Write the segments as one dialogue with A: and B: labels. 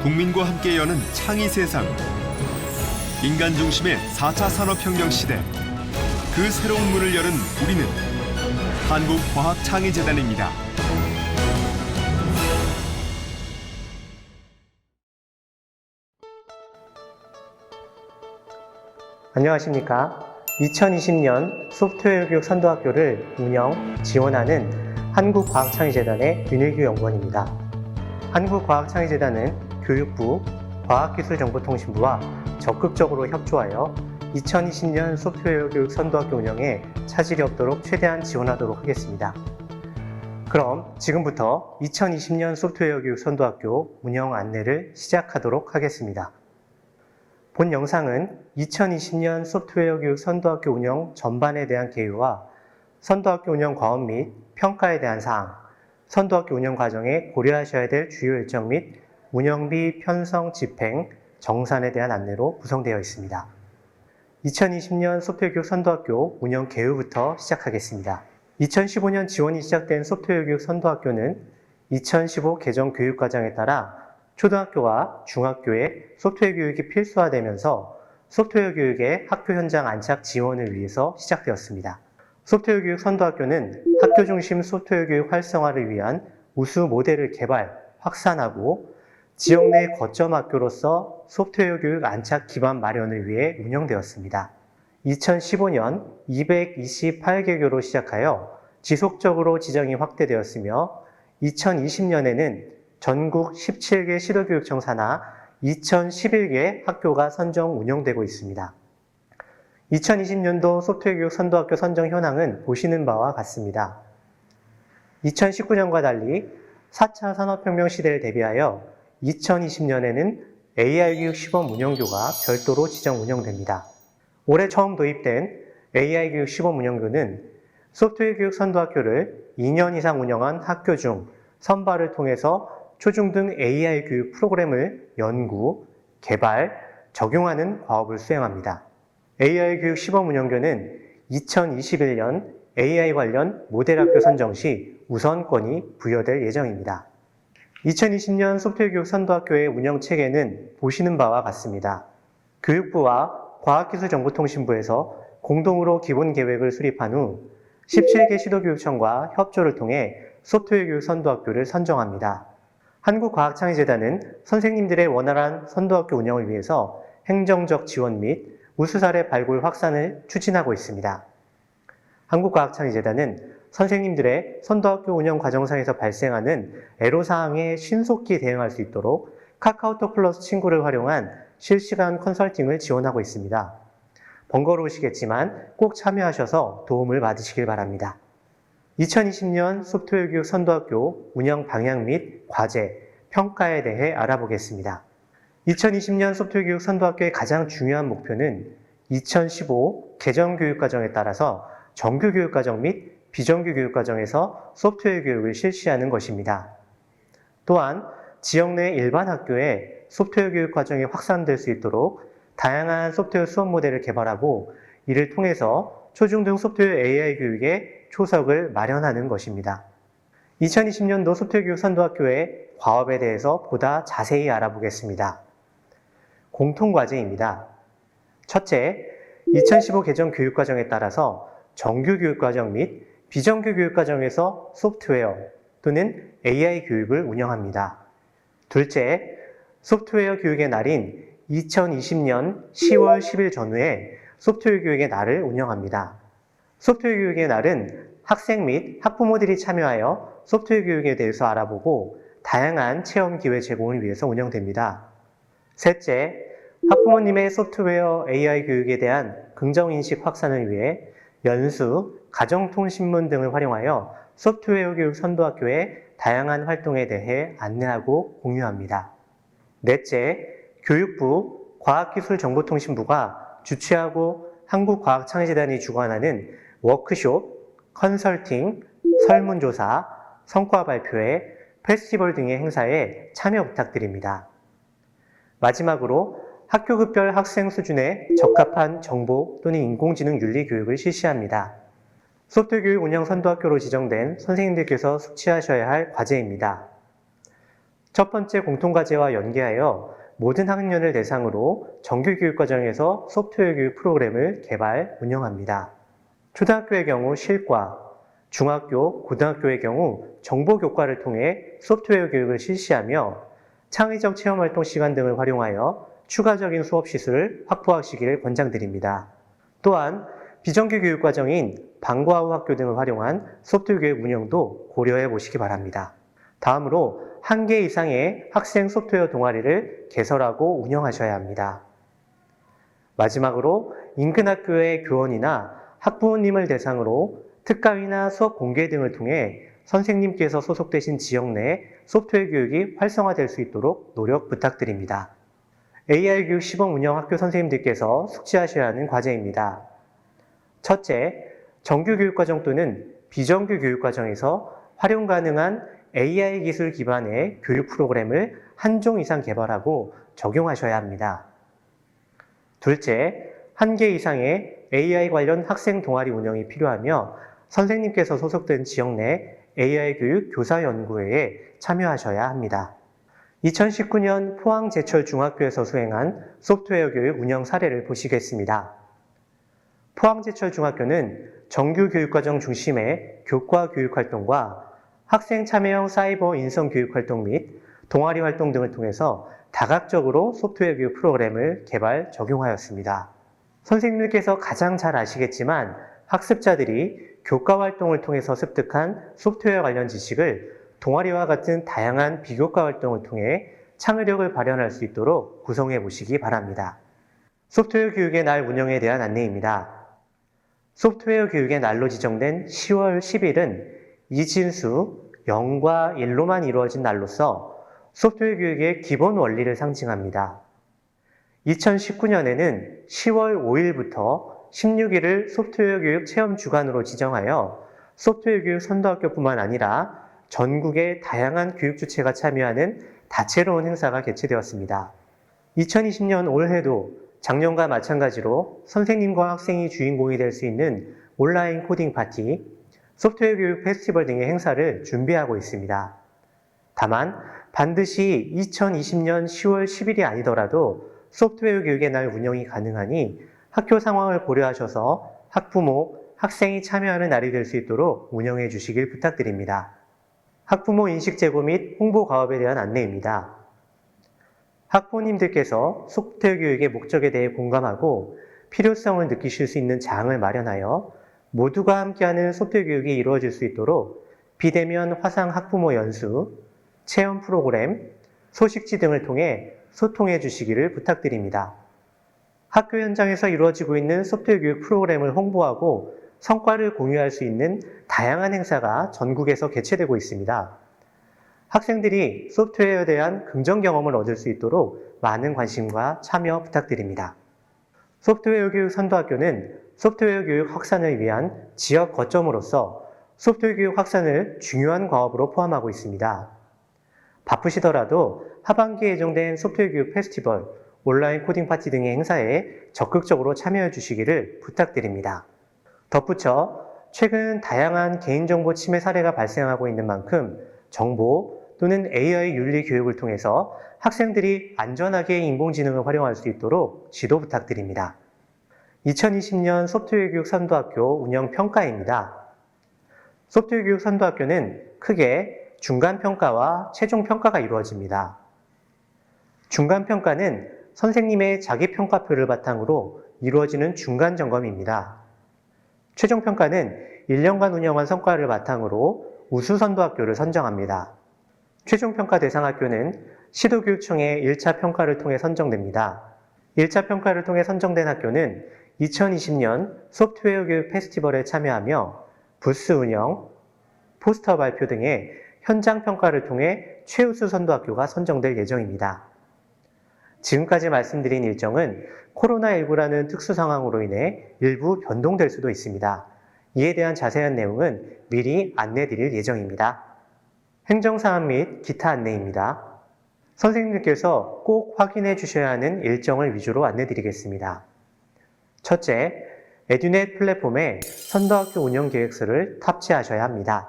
A: 국민과 함께 여는 창의 세상. 인간 중심의 4차 산업혁명 시대. 그 새로운 문을 여는 우리는 한국과학창의재단입니다.
B: 안녕하십니까. 2020년 소프트웨어 교육 선도학교를 운영, 지원하는 한국과학창의재단의 윤일규 연구원입니다. 한국과학창의재단은 교육부, 과학기술정보통신부와 적극적으로 협조하여 2020년 소프트웨어 교육 선도학교 운영에 차질이 없도록 최대한 지원하도록 하겠습니다. 그럼 지금부터 2020년 소프트웨어 교육 선도학교 운영 안내를 시작하도록 하겠습니다. 본 영상은 2020년 소프트웨어 교육 선도학교 운영 전반에 대한 개요와 선도학교 운영 과업 및 평가에 대한 사항, 선도학교 운영 과정에 고려하셔야 될 주요 일정 및 운영비 편성 집행, 정산에 대한 안내로 구성되어 있습니다. 2020년 소프트웨어 교육 선도학교 운영 개요부터 시작하겠습니다. 2015년 지원이 시작된 소프트웨어 교육 선도학교는 2015 개정 교육과정에 따라 초등학교와 중학교에 소프트웨어 교육이 필수화되면서 소프트웨어 교육의 학교 현장 안착 지원을 위해서 시작되었습니다. 소프트웨어 교육 선도학교는 학교 중심 소프트웨어 교육 활성화를 위한 우수 모델을 개발, 확산하고 지역 내 거점 학교로서 소프트웨어 교육 안착 기반 마련을 위해 운영되었습니다. 2015년 228개교로 시작하여 지속적으로 지정이 확대되었으며 2020년에는 전국 17개 시도교육청 산하 2011개 학교가 선정 운영되고 있습니다. 2020년도 소프트웨어 교육 선도학교 선정 현황은 보시는 바와 같습니다. 2019년과 달리 4차 산업혁명 시대를 대비하여 2020년에는 AI 교육 시범 운영교가 별도로 지정 운영됩니다. 올해 처음 도입된 AI 교육 시범 운영교는 소프트웨어 교육 선도학교를 2년 이상 운영한 학교 중 선발을 통해서 초중등 AI 교육 프로그램을 연구, 개발, 적용하는 과업을 수행합니다. AI 교육 시범 운영교는 2021년 AI 관련 모델학교 선정 시 우선권이 부여될 예정입니다. 2020년 소프트웨어 교육 선도학교의 운영 체계는 보시는 바와 같습니다. 교육부와 과학기술정보통신부에서 공동으로 기본 계획을 수립한 후 17개 시도교육청과 협조를 통해 소프트웨어 교육 선도학교를 선정합니다. 한국과학창의재단은 선생님들의 원활한 선도학교 운영을 위해서 행정적 지원 및 우수사례 발굴 확산을 추진하고 있습니다. 한국과학창의재단은 선생님들의 선도학교 운영 과정상에서 발생하는 애로사항에 신속히 대응할 수 있도록 카카오톡 플러스 친구를 활용한 실시간 컨설팅을 지원하고 있습니다. 번거로우시겠지만 꼭 참여하셔서 도움을 받으시길 바랍니다. 2020년 소프트웨어 교육 선도학교 운영 방향 및 과제, 평가에 대해 알아보겠습니다. 2020년 소프트웨어 교육 선도학교의 가장 중요한 목표는 2015 개정 교육과정에 따라서 정규 교육과정 및 비정규 교육과정에서 소프트웨어 교육을 실시하는 것입니다. 또한 지역 내 일반 학교에 소프트웨어 교육과정이 확산될 수 있도록 다양한 소프트웨어 수업 모델을 개발하고 이를 통해서 초중등 소프트웨어 AI 교육의 초석을 마련하는 것입니다. 2020년도 소프트웨어 교육 선도학교의 과업에 대해서 보다 자세히 알아보겠습니다. 공통과제입니다. 첫째, 2015 개정 교육과정에 따라서 정규 교육과정 및 비정규 교육과정에서 소프트웨어 또는 AI 교육을 운영합니다. 둘째, 소프트웨어 교육의 날인 2020년 10월 10일 전후에 소프트웨어 교육의 날을 운영합니다. 소프트웨어 교육의 날은 학생 및 학부모들이 참여하여 소프트웨어 교육에 대해서 알아보고 다양한 체험 기회 제공을 위해서 운영됩니다. 셋째, 학부모님의 소프트웨어 AI 교육에 대한 긍정인식 확산을 위해 연수, 가정통신문 등을 활용하여 소프트웨어 교육 선도학교의 다양한 활동에 대해 안내하고 공유합니다. 넷째, 교육부, 과학기술정보통신부가 주최하고 한국과학창의재단이 주관하는 워크숍, 컨설팅, 설문조사, 성과 발표회, 페스티벌 등의 행사에 참여 부탁드립니다. 마지막으로 학교급별 학생 수준에 적합한 정보 또는 인공지능 윤리 교육을 실시합니다. 소프트웨어 교육 운영 선도학교로 지정된 선생님들께서 숙지하셔야 할 과제입니다. 첫 번째 공통과제와 연계하여 모든 학년을 대상으로 정규교육과정에서 소프트웨어 교육 프로그램을 개발, 운영합니다. 초등학교의 경우 실과, 중학교, 고등학교의 경우 정보교과를 통해 소프트웨어 교육을 실시하며 창의적 체험활동 시간 등을 활용하여 추가적인 수업 시설을 확보하시기를 권장드립니다. 또한 비정규 교육과정인 방과 후 학교 등을 활용한 소프트웨어 교육 운영도 고려해 보시기 바랍니다. 다음으로 1개 이상의 학생 소프트웨어 동아리를 개설하고 운영하셔야 합니다. 마지막으로 인근 학교의 교원이나 학부모님을 대상으로 특강이나 수업 공개 등을 통해 선생님께서 소속되신 지역 내 소프트웨어 교육이 활성화될 수 있도록 노력 부탁드립니다. AI 교육 시범 운영 학교 선생님들께서 숙지하셔야 하는 과제입니다. 첫째, 정규 교육과정 또는 비정규 교육과정에서 활용 가능한 AI 기술 기반의 교육 프로그램을 한 종 이상 개발하고 적용하셔야 합니다. 둘째, 1개 이상의 AI 관련 학생 동아리 운영이 필요하며 선생님께서 소속된 지역 내 AI 교육 교사 연구회에 참여하셔야 합니다. 2019년 포항제철중학교에서 수행한 소프트웨어 교육 운영 사례를 보시겠습니다. 포항제철중학교는 정규 교육과정 중심의 교과 교육 활동과 학생 참여형 사이버 인성 교육 활동 및 동아리 활동 등을 통해서 다각적으로 소프트웨어 교육 프로그램을 개발, 적용하였습니다. 선생님들께서 가장 잘 아시겠지만 학습자들이 교과 활동을 통해서 습득한 소프트웨어 관련 지식을 동아리와 같은 다양한 비교과 활동을 통해 창의력을 발현할 수 있도록 구성해 보시기 바랍니다. 소프트웨어 교육의 날 운영에 대한 안내입니다. 소프트웨어 교육의 날로 지정된 10월 10일은 이진수 0과 1로만 이루어진 날로서 소프트웨어 교육의 기본 원리를 상징합니다. 2019년에는 10월 5일부터 16일을 소프트웨어 교육 체험 주간으로 지정하여 소프트웨어 교육 선도학교뿐만 아니라 전국의 다양한 교육 주체가 참여하는 다채로운 행사가 개최되었습니다. 2020년 올해도 작년과 마찬가지로 선생님과 학생이 주인공이 될 수 있는 온라인 코딩 파티, 소프트웨어 교육 페스티벌 등의 행사를 준비하고 있습니다. 다만 반드시 2020년 10월 10일이 아니더라도 소프트웨어 교육의 날 운영이 가능하니 학교 상황을 고려하셔서 학부모, 학생이 참여하는 날이 될 수 있도록 운영해 주시길 부탁드립니다. 학부모 인식 제고 및 홍보 가업에 대한 안내입니다. 학부모님들께서 소프트웨어 교육의 목적에 대해 공감하고 필요성을 느끼실 수 있는 장을 마련하여 모두가 함께하는 소프트웨어 교육이 이루어질 수 있도록 비대면 화상 학부모 연수, 체험 프로그램, 소식지 등을 통해 소통해 주시기를 부탁드립니다. 학교 현장에서 이루어지고 있는 소프트웨어 교육 프로그램을 홍보하고 성과를 공유할 수 있는 다양한 행사가 전국에서 개최되고 있습니다. 학생들이 소프트웨어에 대한 긍정 경험을 얻을 수 있도록 많은 관심과 참여 부탁드립니다. 소프트웨어 교육 선도학교는 소프트웨어 교육 확산을 위한 지역 거점으로서 소프트웨어 교육 확산을 중요한 과업으로 포함하고 있습니다. 바쁘시더라도 하반기에 예정된 소프트웨어 교육 페스티벌, 온라인 코딩 파티 등의 행사에 적극적으로 참여해 주시기를 부탁드립니다. 덧붙여 최근 다양한 개인정보 침해 사례가 발생하고 있는 만큼 정보 또는 AI 윤리 교육을 통해서 학생들이 안전하게 인공지능을 활용할 수 있도록 지도 부탁드립니다. 2020년 소프트웨어 교육 선도학교 운영 평가입니다. 소프트웨어 교육 선도학교는 크게 중간평가와 최종평가가 이루어집니다. 중간평가는 선생님의 자기평가표를 바탕으로 이루어지는 중간점검입니다. 최종평가는 1년간 운영한 성과를 바탕으로 우수선도학교를 선정합니다. 최종평가 대상 학교는 시도교육청의 1차 평가를 통해 선정됩니다. 1차 평가를 통해 선정된 학교는 2020년 소프트웨어 교육 페스티벌에 참여하며 부스 운영, 포스터 발표 등의 현장 평가를 통해 최우수 선도학교가 선정될 예정입니다. 지금까지 말씀드린 일정은 코로나19라는 특수 상황으로 인해 일부 변동될 수도 있습니다. 이에 대한 자세한 내용은 미리 안내드릴 예정입니다. 행정사항 및 기타 안내입니다. 선생님들께서 꼭 확인해 주셔야 하는 일정을 위주로 안내드리겠습니다. 첫째, 에듀넷 플랫폼에 선도학교 운영 계획서를 탑재하셔야 합니다.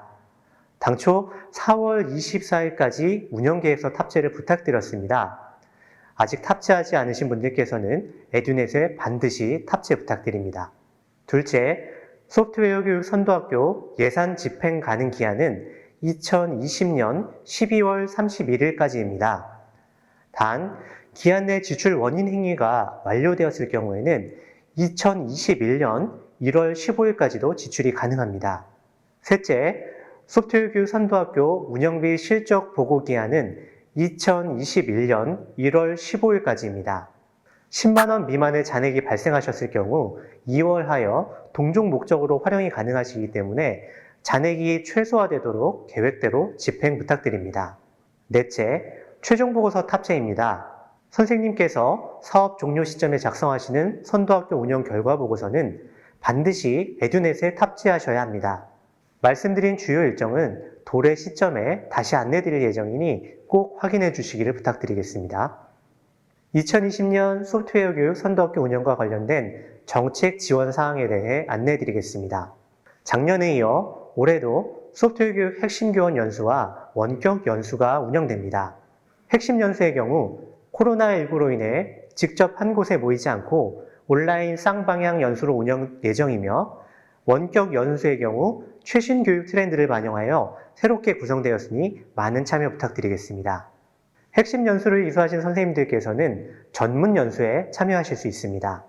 B: 당초 4월 24일까지 운영계획서 탑재를 부탁드렸습니다. 아직 탑재하지 않으신 분들께서는 에듀넷에 반드시 탑재 부탁드립니다. 둘째, 소프트웨어 교육 선도학교 예산 집행 가능 기한은 2020년 12월 31일까지입니다. 단, 기한 내 지출 원인 행위가 완료되었을 경우에는 2021년 1월 15일까지도 지출이 가능합니다. 셋째, 소프트웨어 교육 선도학교 운영비 실적 보고 기한은 2021년 1월 15일까지입니다. 10만원 미만의 잔액이 발생하셨을 경우 2월하여 동종 목적으로 활용이 가능하시기 때문에 잔액이 최소화되도록 계획대로 집행 부탁드립니다. 넷째, 최종 보고서 탑재입니다. 선생님께서 사업 종료 시점에 작성하시는 선도학교 운영 결과 보고서는 반드시 에듀넷에 탑재하셔야 합니다. 말씀드린 주요 일정은 도래 시점에 다시 안내드릴 예정이니 꼭 확인해 주시기를 부탁드리겠습니다. 2020년 소프트웨어 교육 선도학교 운영과 관련된 정책 지원 사항에 대해 안내드리겠습니다. 작년에 이어 올해도 소프트웨어 교육 핵심 교원 연수와 원격 연수가 운영됩니다. 핵심 연수의 경우 코로나19로 인해 직접 한 곳에 모이지 않고 온라인 쌍방향 연수로 운영 예정이며, 원격 연수의 경우 최신 교육 트렌드를 반영하여 새롭게 구성되었으니 많은 참여 부탁드리겠습니다. 핵심 연수를 이수하신 선생님들께서는 전문 연수에 참여하실 수 있습니다.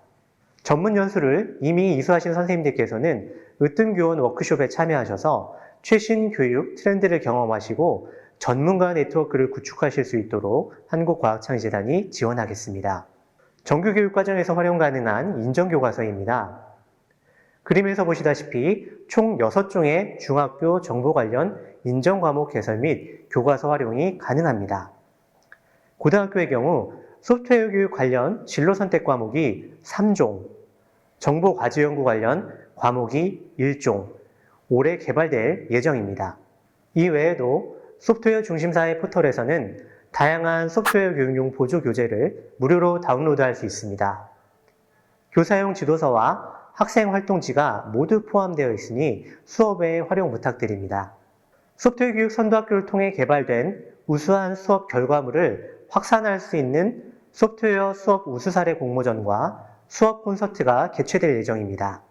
B: 전문 연수를 이미 이수하신 선생님들께서는 으뜸교원 워크숍에 참여하셔서 최신 교육 트렌드를 경험하시고 전문가 네트워크를 구축하실 수 있도록 한국과학창의재단이 지원하겠습니다. 정규교육과정에서 활용 가능한 인정교과서입니다. 그림에서 보시다시피 총 6종의 중학교 정보 관련 인정과목 개설 및 교과서 활용이 가능합니다. 고등학교의 경우 소프트웨어 교육 관련 진로 선택 과목이 3종, 정보 과제 연구 관련 과목이 1종, 올해 개발될 예정입니다. 이 외에도 소프트웨어 중심사의 포털에서는 다양한 소프트웨어 교육용 보조 교재를 무료로 다운로드할 수 있습니다. 교사용 지도서와 학생 활동지가 모두 포함되어 있으니 수업에 활용 부탁드립니다. 소프트웨어 교육 선도학교를 통해 개발된 우수한 수업 결과물을 확산할 수 있는 소프트웨어 수업 우수 사례 공모전과 수업 콘서트가 개최될 예정입니다.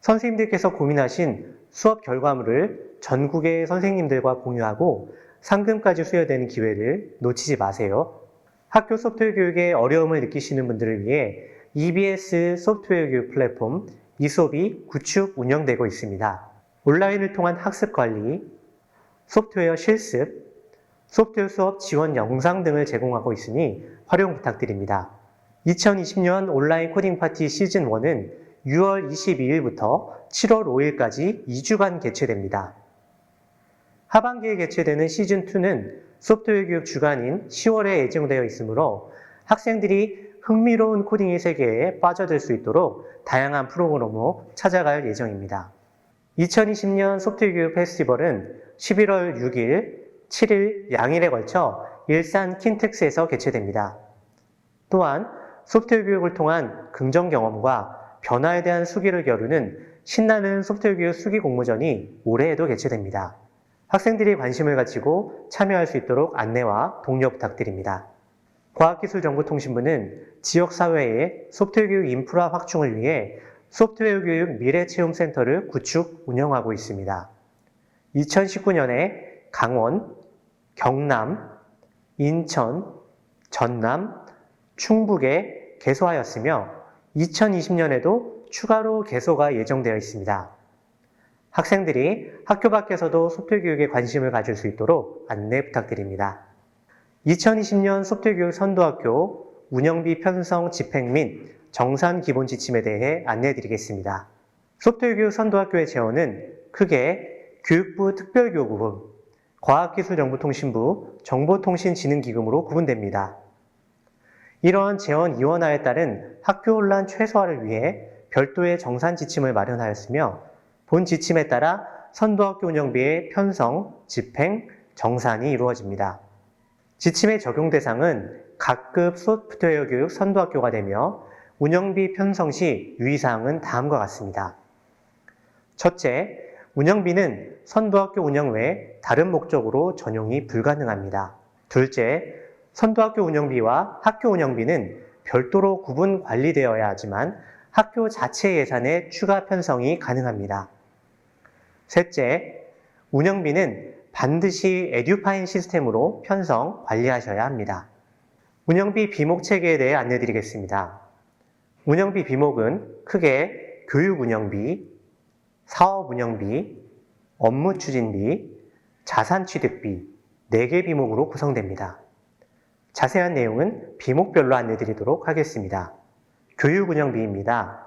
B: 선생님들께서 고민하신 수업 결과물을 전국의 선생님들과 공유하고 상금까지 수여되는 기회를 놓치지 마세요. 학교 소프트웨어 교육에 어려움을 느끼시는 분들을 위해 EBS 소프트웨어 교육 플랫폼 이솝이 구축 운영되고 있습니다. 온라인을 통한 학습 관리, 소프트웨어 실습, 소프트웨어 수업 지원 영상 등을 제공하고 있으니 활용 부탁드립니다. 2020년 온라인 코딩 파티 시즌 1은 6월 22일부터 7월 5일까지 2주간 개최됩니다. 하반기에 개최되는 시즌 2는 소프트웨어 교육 주간인 10월에 예정되어 있으므로 학생들이 흥미로운 코딩의 세계에 빠져들 수 있도록 다양한 프로그램으로 찾아갈 예정입니다. 2020년 소프트웨어 교육 페스티벌은 11월 6일, 7일 양일에 걸쳐 일산 킨텍스에서 개최됩니다. 또한 소프트웨어 교육을 통한 긍정 경험과 변화에 대한 수기를 겨루는 신나는 소프트웨어 교육 수기 공모전이 올해에도 개최됩니다. 학생들이 관심을 가지고 참여할 수 있도록 안내와 독려 부탁드립니다. 과학기술정보통신부는 지역사회의 소프트웨어 교육 인프라 확충을 위해 소프트웨어 교육 미래체험센터를 구축, 운영하고 있습니다. 2019년에 강원, 경남, 인천, 전남, 충북에 개소하였으며 2020년에도 추가로 개소가 예정되어 있습니다. 학생들이 학교 밖에서도 소프트웨어 교육에 관심을 가질 수 있도록 안내 부탁드립니다. 2020년 소프트웨어 교육 선도학교 운영비 편성 집행 및 정산 기본 지침에 대해 안내드리겠습니다. 소프트웨어 교육 선도학교의 재원은 크게 교육부 특별교육부, 과학기술정보통신부, 정보통신진흥기금으로 구분됩니다. 이러한 재원 이원화에 따른 학교 혼란 최소화를 위해 별도의 정산 지침을 마련하였으며 본 지침에 따라 선도학교 운영비의 편성, 집행, 정산이 이루어집니다. 지침의 적용 대상은 각급 소프트웨어 교육 선도학교가 되며 운영비 편성 시 유의사항은 다음과 같습니다. 첫째, 운영비는 선도학교 운영 외 다른 목적으로 전용이 불가능합니다. 둘째, 선도학교 운영비와 학교 운영비는 별도로 구분 관리되어야 하지만 학교 자체 예산에 추가 편성이 가능합니다. 셋째, 운영비는 반드시 에듀파인 시스템으로 편성, 관리하셔야 합니다. 운영비 비목 체계에 대해 안내드리겠습니다. 운영비 비목은 크게 교육 운영비, 사업 운영비, 업무 추진비, 자산 취득비 4개 비목으로 구성됩니다. 자세한 내용은 비목별로 안내드리도록 하겠습니다. 교육 운영비입니다.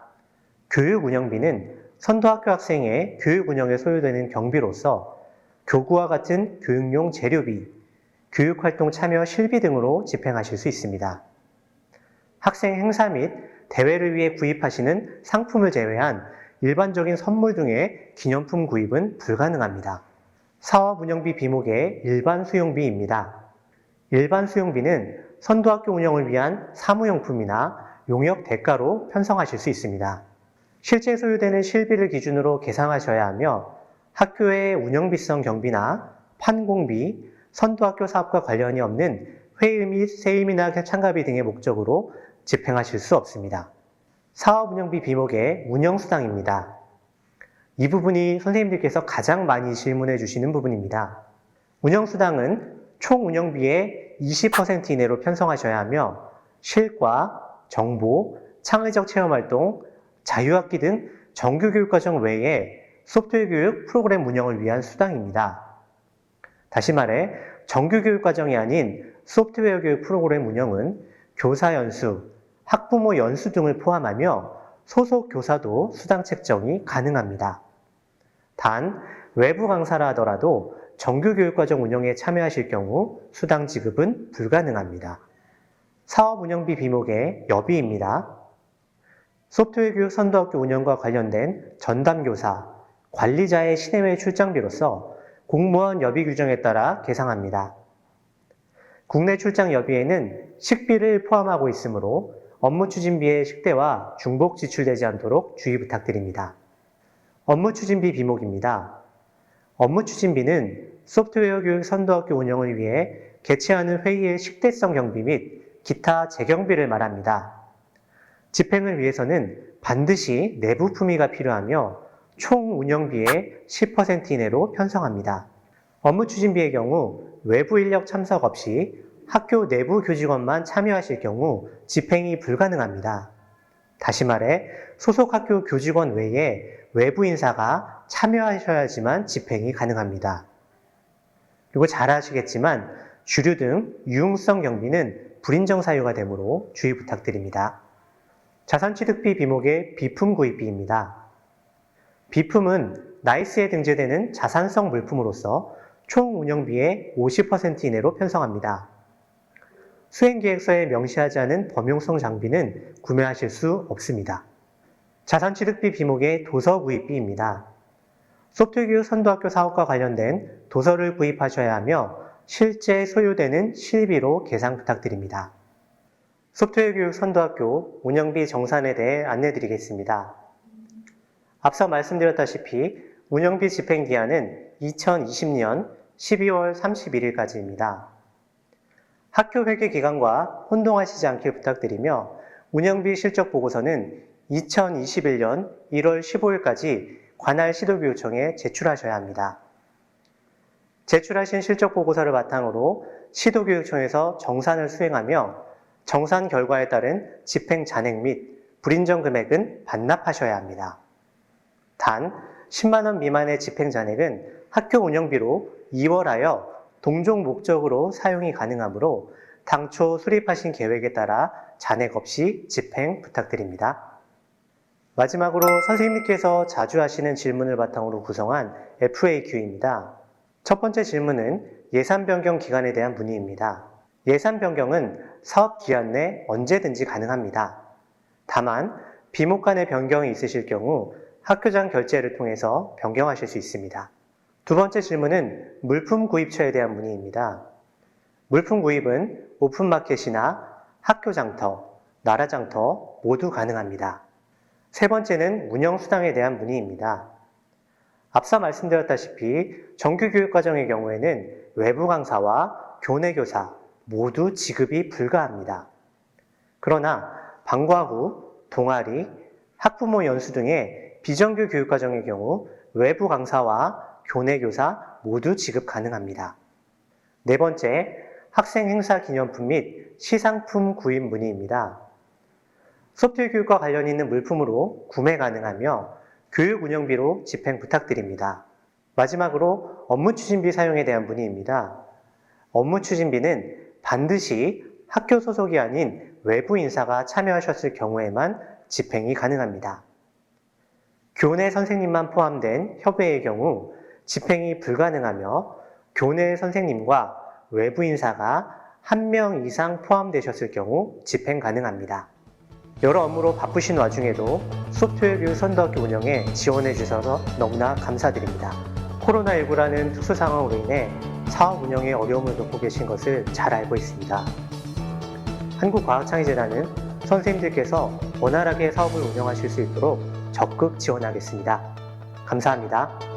B: 교육 운영비는 선도학교 학생의 교육 운영에 소요되는 경비로서 교구와 같은 교육용 재료비, 교육활동 참여 실비 등으로 집행하실 수 있습니다. 학생 행사 및 대회를 위해 구입하시는 상품을 제외한 일반적인 선물 등의 기념품 구입은 불가능합니다. 사업 운영비 비목의 일반 수용비입니다. 일반 수용비는 선도학교 운영을 위한 사무용품이나 용역 대가로 편성하실 수 있습니다. 실제 소요되는 실비를 기준으로 계상하셔야 하며 학교의 운영비성 경비나 판공비, 선도학교 사업과 관련이 없는 회의 및 세임이나 참가비 등의 목적으로 집행하실 수 없습니다. 사업 운영비 비목의 운영수당입니다. 이 부분이 선생님들께서 가장 많이 질문해 주시는 부분입니다. 운영수당은 총 운영비의 20% 이내로 편성하셔야 하며 실과, 정보, 창의적 체험활동, 자유학기 등 정규교육과정 외에 소프트웨어 교육 프로그램 운영을 위한 수당입니다. 다시 말해 정규교육과정이 아닌 소프트웨어 교육 프로그램 운영은 교사 연수, 학부모 연수 등을 포함하며 소속 교사도 수당 책정이 가능합니다. 단 외부 강사라 하더라도 정규교육과정 운영에 참여하실 경우 수당 지급은 불가능합니다. 사업 운영비 비목의 여비입니다. 소프트웨어 교육 선도학교 운영과 관련된 전담교사, 관리자의 시내외 출장비로서 공무원 여비 규정에 따라 계상합니다. 국내 출장 여비에는 식비를 포함하고 있으므로 업무 추진비의 식대와 중복 지출되지 않도록 주의 부탁드립니다. 업무 추진비 비목입니다. 업무 추진비는 소프트웨어 교육 선도학교 운영을 위해 개최하는 회의의 식대성 경비 및 기타 재경비를 말합니다. 집행을 위해서는 반드시 내부 품위가 필요하며 총 운영비의 10% 이내로 편성합니다. 업무 추진비의 경우 외부 인력 참석 없이 학교 내부 교직원만 참여하실 경우 집행이 불가능합니다. 다시 말해 소속 학교 교직원 외에 외부 인사가 참여하셔야지만 집행이 가능합니다. 그리고 잘 아시겠지만 주류 등 유흥성 경비는 불인정 사유가 되므로 주의 부탁드립니다. 자산취득비 비목의 비품 구입비입니다. 비품은 나이스에 등재되는 자산성 물품으로서 총 운영비의 50% 이내로 편성합니다. 수행계획서에 명시하지 않은 범용성 장비는 구매하실 수 없습니다. 자산취득비 비목의 도서 구입비입니다. 소프트웨어 교육 선도학교 사업과 관련된 도서를 구입하셔야 하며 실제 소요되는 실비로 계산 부탁드립니다. 소프트웨어 교육 선도학교 운영비 정산에 대해 안내드리겠습니다. 앞서 말씀드렸다시피 운영비 집행기한은 2020년 12월 31일까지입니다. 학교 회계 기간과 혼동하시지 않길 부탁드리며 운영비 실적 보고서는 2021년 1월 15일까지 관할 시도교육청에 제출하셔야 합니다. 제출하신 실적 보고서를 바탕으로 시도교육청에서 정산을 수행하며 정산 결과에 따른 집행 잔액 및 불인정 금액은 반납하셔야 합니다. 단 10만 원 미만의 집행 잔액은 학교 운영비로 이월하여 동종 목적으로 사용이 가능하므로 당초 수립하신 계획에 따라 잔액 없이 집행 부탁드립니다. 마지막으로 선생님께서 자주 하시는 질문을 바탕으로 구성한 FAQ입니다. 첫 번째 질문은 예산 변경 기간에 대한 문의입니다. 예산 변경은 사업 기한 내 언제든지 가능합니다. 다만 비목 간의 변경이 있으실 경우 학교장 결재를 통해서 변경하실 수 있습니다. 두 번째 질문은 물품 구입처에 대한 문의입니다. 물품 구입은 오픈마켓이나 학교장터, 나라장터 모두 가능합니다. 세 번째는 운영수당에 대한 문의입니다. 앞서 말씀드렸다시피 정규교육과정의 경우에는 외부 강사와 교내 교사 모두 지급이 불가합니다. 그러나 방과 후, 동아리, 학부모 연수 등의 비정규 교육과정의 경우 외부 강사와 교내 교사 모두 지급 가능합니다. 네 번째, 학생 행사 기념품 및 시상품 구입 문의입니다. 소프트웨어 교육과 관련 있는 물품으로 구매 가능하며 교육 운영비로 집행 부탁드립니다. 마지막으로 업무 추진비 사용에 대한 문의입니다. 업무 추진비는 반드시 학교 소속이 아닌 외부 인사가 참여하셨을 경우에만 집행이 가능합니다. 교내 선생님만 포함된 협회의 경우 집행이 불가능하며 교내 선생님과 외부 인사가 1명 이상 포함되셨을 경우 집행 가능합니다. 여러 업무로 바쁘신 와중에도 소프트웨어 교육 선도학교 운영에 지원해 주셔서 너무나 감사드립니다. 코로나19라는 특수 상황으로 인해 사업 운영에 어려움을 겪고 계신 것을 잘 알고 있습니다. 한국과학창의재단은 선생님들께서 원활하게 사업을 운영하실 수 있도록 적극 지원하겠습니다. 감사합니다.